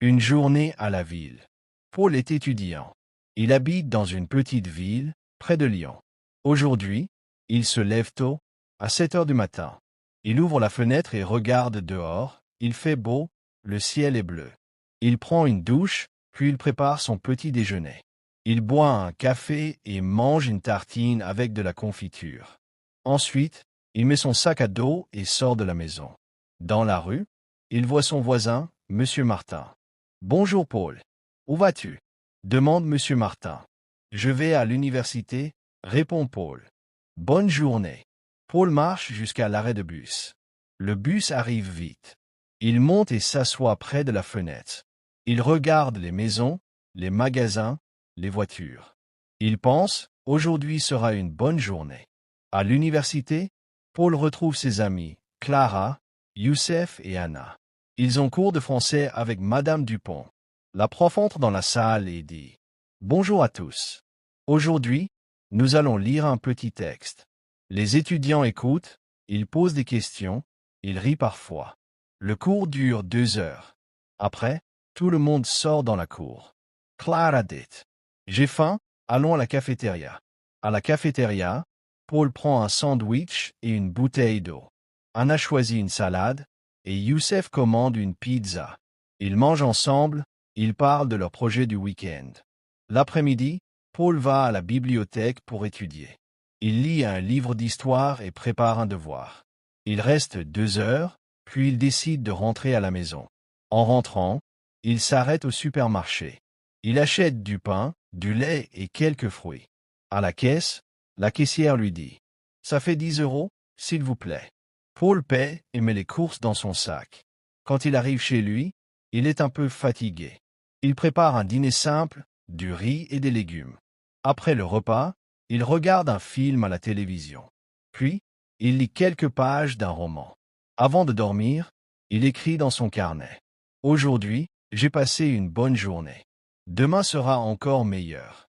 Une journée à la ville. Paul est étudiant. Il habite dans une petite ville, près de Lyon. Aujourd'hui, il se lève tôt, à 7 heures du matin. Il ouvre la fenêtre et regarde dehors. Il fait beau, le ciel est bleu. Il prend une douche, puis il prépare son petit déjeuner. Il boit un café et mange une tartine avec de la confiture. Ensuite, il met son sac à dos et sort de la maison. Dans la rue, il voit son voisin, Monsieur Martin. « Bonjour Paul. Où vas-tu » demande Monsieur Martin. « Je vais à l'université » répond Paul. « Bonne journée. » Paul marche jusqu'à l'arrêt de bus. Le bus arrive vite. Il monte et s'assoit près de la fenêtre. Il regarde les maisons, les magasins, les voitures. Il pense, aujourd'hui sera une bonne journée. À l'université, Paul retrouve ses amis, Clara, Youssef et Anna. Ils ont cours de français avec Madame Dupont. La prof entre dans la salle et dit « Bonjour à tous. Aujourd'hui, nous allons lire un petit texte. » Les étudiants écoutent, ils posent des questions, ils rient parfois. Le cours dure 2 heures. Après, tout le monde sort dans la cour. Clara dit « J'ai faim, allons à la cafétéria. » À la cafétéria, Paul prend un sandwich et une bouteille d'eau. Anna choisit une salade, et Youssef commande une pizza. Ils mangent ensemble, ils parlent de leur projet du week-end. L'après-midi, Paul va à la bibliothèque pour étudier. Il lit un livre d'histoire et prépare un devoir. Il reste 2 heures, puis il décide de rentrer à la maison. En rentrant, il s'arrête au supermarché. Il achète du pain, du lait et quelques fruits. À la caisse, la caissière lui dit « Ça fait 10 euros, s'il vous plaît ». Paul paie et met les courses dans son sac. Quand il arrive chez lui, il est un peu fatigué. Il prépare un dîner simple, du riz et des légumes. Après le repas, il regarde un film à la télévision. Puis, il lit quelques pages d'un roman. Avant de dormir, il écrit dans son carnet. « Aujourd'hui, j'ai passé une bonne journée. Demain sera encore meilleur. »